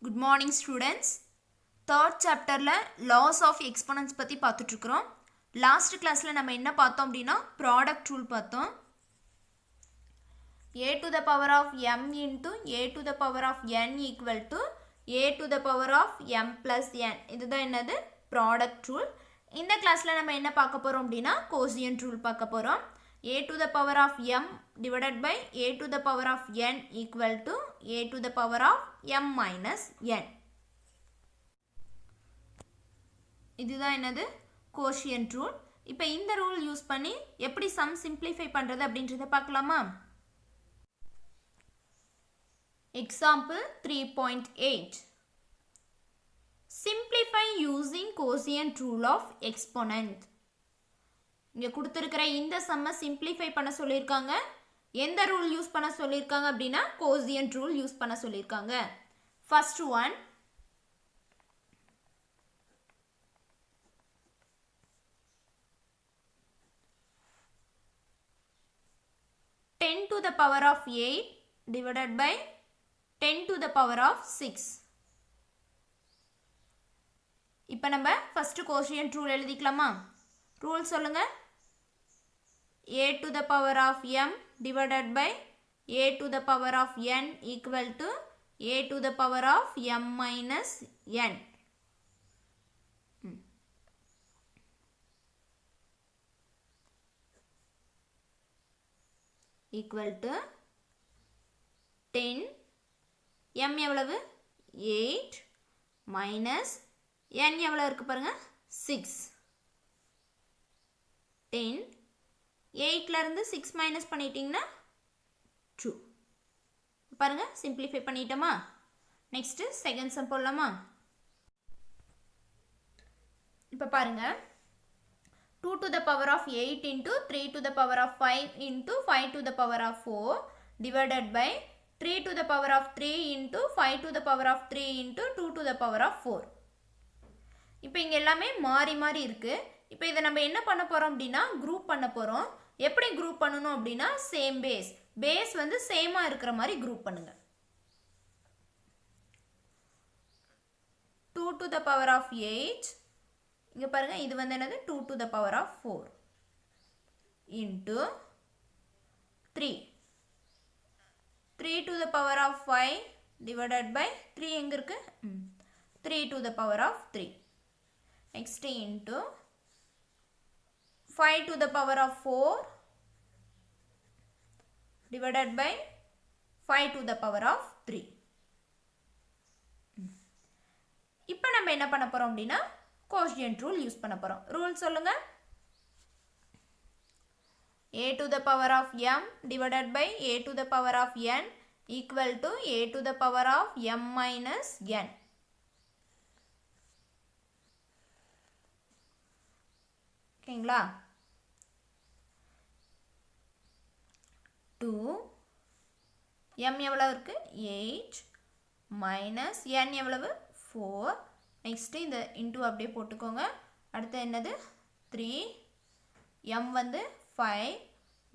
Good morning students. Third chapter laws of exponents பத்தி பார்த்துட்டு இருக்கோம். லாஸ்ட் கிளாஸ்ல நம்ம என்ன பார்த்தோம் அப்படினா ப்ராடக்ட் ரூல் பார்த்தோம். a to the power of m into a to the power of n equal to a to the power of m plus n. இதுதான் என்னது ப்ராடக்ட் ரூல். இந்த கிளாஸ்ல நம்ம என்ன பார்க்க போறோம் அப்படினா கோஷியன்ட் ரூல் பார்க்க போறோம். a to the power of m divided by a to the power of n equal to a to the power of m minus n. இதுதான் என்னது கோஷியன்ட் ரூல். இப்போ இந்த ரூல் யூஸ் பண்ணி எப்படி சம் சிம்பிளிஃபை பண்றது அப்படின்றத பார்க்கலாமா? Example 3.8. Simplify using quotient rule of exponent. இங்க கொடுத்திருக்கிற இந்த சம்ம சிம்பிளிஃபை பண்ண சொல்லியிருக்காங்க. எந்த ரூல் யூஸ் பண்ண சொல்லியிருக்காங்க அப்படின்னா கோஷியன்ட் ரூல் யூஸ் பண்ண சொல்லியிருக்காங்க. First one, ten to the power of 8 divided by 10 to the power of 6. இப்போ நம்ம ஃபர்ஸ்ட் கோஷியன்ட் ரூல் எழுதிக்கலாமா? ரூல் சொல்லுங்க. a to the power of m divided by a to the power of n equal to a to the power of m minus n. Equal to 10 m எவ்வளவு 8 minus n எவ்வளவு இருக்கு பாருங்க 6. 10 8ல இருந்து 6 minus பண்ணிட்டீங்கன்னா 2. பாருங்க simplify பண்ணிட்டோமா? Next second sum போடலாமா? இப்போ பாருங்க 2 to the power of 8 into 3 to the power of 5 into 5 to the power of 4 divided by 3 to the power of 3 into 5 to the power of 3 into 2 to the power of 4. இப்போ இங்க எல்லாமே மாறி மாறி இருக்கு. இப்போ இதை நம்ம என்ன பண்ண போறோம் அப்படின்னா குரூப் பண்ண போறோம். எப்படி குரூப் பண்ணணும் அப்படின்னா சேம் பேஸ் வந்து சேமா இருக்கிற மாதிரி குரூப் பண்ணுங்க. 2 to the power of 8 இங்க பாருங்க இது வந்து என்னது 2 to the power of 4 into 3 to the power of 5 divided by 3 எங்க இருக்கு 3 to the power of 3. Next into 5 to the power of 4 divided by 5 to the power of 3. இப்போ நம்ம என்ன பண்ண போறோம் அப்படின்னா கோஷியன்ட் ரூல் யூஸ் பண்ண போறோம். ரூல் சொல்லுங்க. a to the power of m divided by a to the power of n equal to a to the power of m minus n. ஓகேங்களா? 2 m எவ்வளவு இருக்கு 8 minus n எவ்வளவு 4. Next இந்த into அப்படியே போட்டுக்கோங்க. அடுத்து என்னது 3 m வந்து 5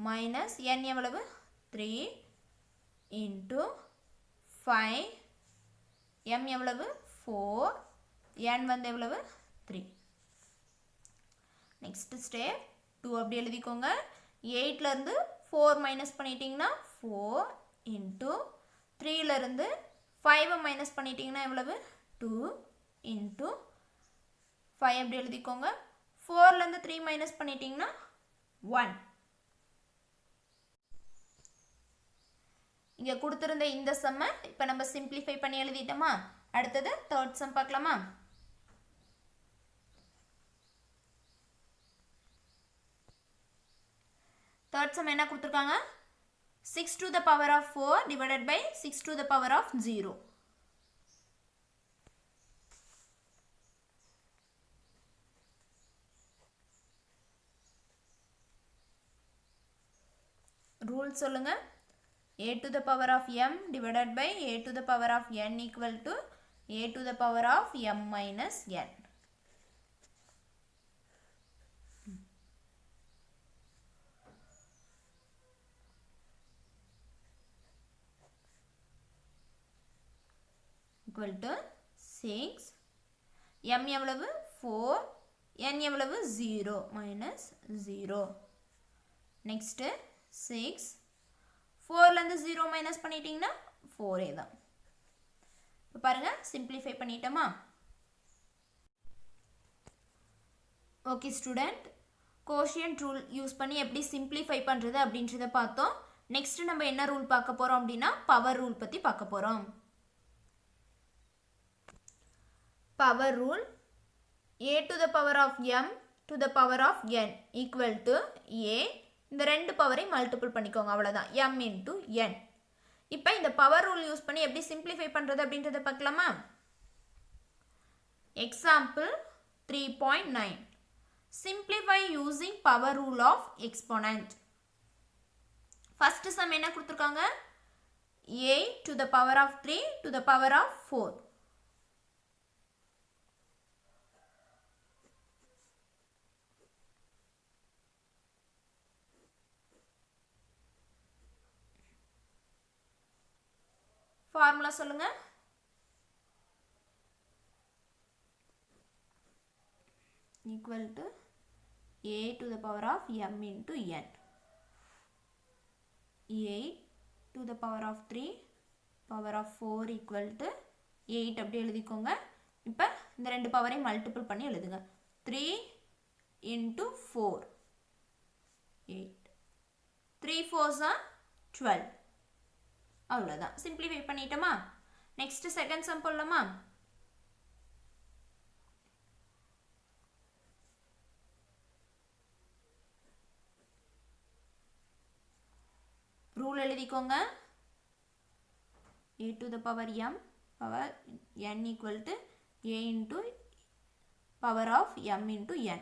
minus n எவ்வளவு 3 into 5 m எவ்வளவு 4 n வந்து எவ்வளவு 3. நெக்ஸ்ட் ஸ்டெப் 2 அப்படி எழுதிக்கோங்க. 8ல இருந்து 4 மைனஸ் பண்ணிட்டீங்கன்னா 4 into 3ல இருந்து 5 மைனஸ் பண்ணிட்டீங்கன்னா எவ்வளவு 2 into 5 அப்படி எழுதிக்கோங்க. 4ல இருந்து 3 மைனஸ் பண்ணிட்டீங்கன்னா 1. இங்க கொடுத்திருந்த இந்த சம்ம இப்போ நம்ம சிம்பிளிஃபை பண்ணி எழுதிட்டோமா? அடுத்தது தேர்ட் சம் பார்க்கலாமா? தேர்ட் சம் என்ன கொடுத்திருக்காங்க 6 to the power of 4 divided by 6 to the power of 0. Rule சொல்லுங்க. a to the power of m divided by a to the power of n equal to a to the power of m minus n. equal to 6. m எவ்வளவு 4, n எவ்வளவு 0 minus 0. next 6, 4லேருந்து 0 minus பண்ணிட்டீங்கன்னா 4 தான். இப்போ பாருங்க simplify பண்ணிட்டோமா? Okay student, quotient rule use பண்ணி எப்படி simplify பண்ணுறது அப்படின்றத பார்த்தோம். நெக்ஸ்ட் நம்ம என்ன ரூல் பார்க்க போகிறோம் அப்படின்னா பவர் ரூல் பற்றி பார்க்க போகிறோம். Power rule a to the power of m to the power of n equal to a. இந்த ரெண்டு பவரை மல்டிபிள் பண்ணிக்கோங்க, அவ்வளோதான், m into n. இப்போ இந்த பவர் ரூல் யூஸ் பண்ணி எப்படி சிம்பிளிஃபை பண்ணுறது அப்படின்றத பார்க்கலாமா? Example 3.9. Simplify using power rule of exponent. First sum என்ன கொடுத்துருக்காங்க? a to the power of 3 to the power of 4. Formula சொல்லுங்க. equal to a to the power of m into n. 8 to the power of 3 power of 4 equal to 8 அப்படி எழுதிக்கோங்க. இப்போ இந்த ரெண்டு பவரை multiple பண்ணி எழுதுங்க. 3 into 4 8. 3 4s are 12. அவ்வளோதான், சிம்பிளிஃபை பண்ணிட்டோமா? நெக்ஸ்ட் செகண்ட் சம் போடலாமா? ரூல் எழுதிக்கோங்க. a to the power m power n equal to a into power of m into n.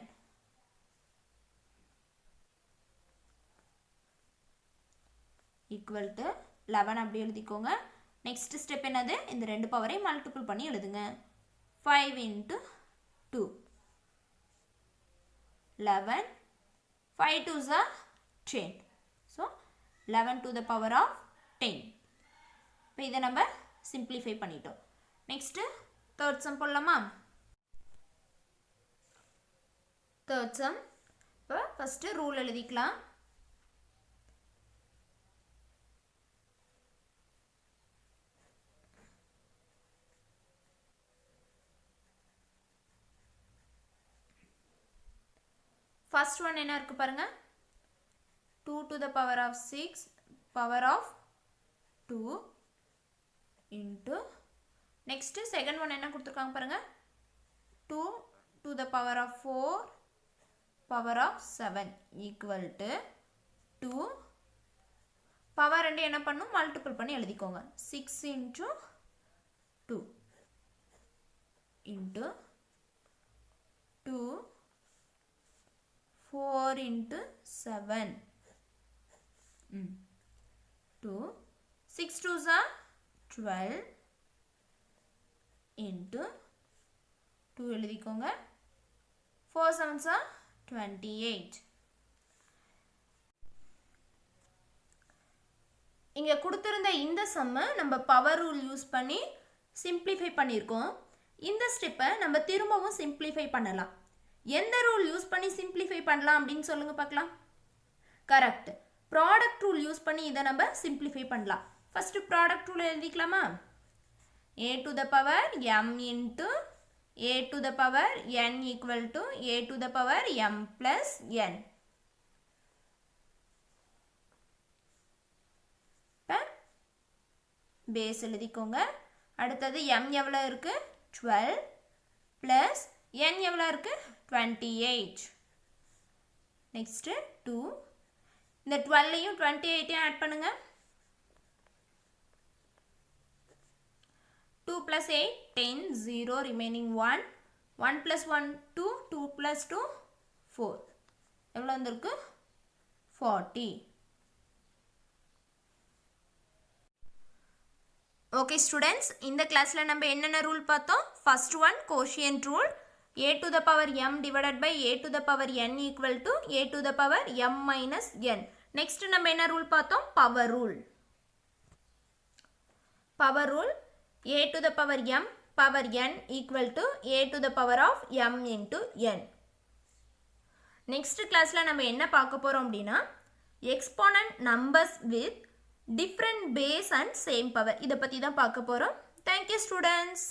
equal to 11 அப்படி எழுதிக்கோங்க. நெக்ஸ்ட் ஸ்டெப் என்னது? இந்த ரெண்டு பவரை மல்டிபிள் பண்ணி எழுதுங்க. 5 into 2 11. 5 2s are 10. so 11 to the power of 10. இப்போ இதை நம்ம சிம்பிளிஃபை பண்ணிட்டோம். நெக்ஸ்ட் தேர்ட் சம் போடலாமா? Third sum. இப்போ ஃபர்ஸ்ட் ரூல் எழுதிக்கலாம். ஃபர்ஸ்ட் ஒன் என்ன இருக்கு பாருங்க? 2 to the power of 6 power of 2 into next second one என்ன கொடுத்திருக்காங்க பாருங்க? 2 to the power of 4 power of 7 equal to 2. Power ரெண்டு என்ன பண்ணும்? மல்டிபிள் பண்ணி எழுதிக்கோங்க. 6 into 2 into 2 4 into 7. 2 6 2s are 12 into 2 எழுதிக்கோங்க. 4 7s are 28. இங்க கொடுத்திருந்த இந்த சம்மை நம்ம பவர் ரூல் யூஸ் பண்ணி சிம்பிளிஃபை பண்ணியிருக்கோம். இந்த ஸ்டெப்பை நம்ம திரும்பவும் சிம்பிளிஃபை பண்ணலாம். எந்த ரூல் யூஸ் பண்ணி சிம்பிளிஃபை பண்ணலாம் அப்படின்னு சொல்லுங்க பார்க்கலாம். கரெக்ட், ப்ராடக்ட் ரூல் யூஸ் பண்ணி இதை நம்ம சிம்பிளிஃபை பண்ணலாம். ஃபர்ஸ்ட் ப்ராடக்ட் ரூல் எழுதிக்கலாமா? a to the power m into a to the power n equal to a to the power m plus n. Base எழுதிக்கோங்க. அடுத்தது m எவ்வளோ இருக்கு? 12 plus n எவ்வளோ இருக்கு? 28. நெக்ஸ்ட் 2. இந்த 12ஐயும் 28ஐயும் ஆட் பண்ணுங்க. 2 plus 8 10 0 remaining 1. 1 plus 1 2 2 plus 2 4. எவ்வளோ வந்திருக்கு? 40. ஓகே ஸ்டூடெண்ட்ஸ், இந்த கிளாஸில் நம்ம என்னென்ன ரூல் பார்த்தோம்? First one quotient rule. a to the power m divided by a to the power n equal to a to the power m minus n. Next நம்ம என்ன rule பார்த்தோம்? Power rule. Power rule a to the power m power n equal to a to the power of m into n. Next classல நம்ம என்ன பார்க்க போறோம் அப்படினா exponent numbers with different base and same power இத பத்தி தான் பார்க்க போறோம். Thank you students.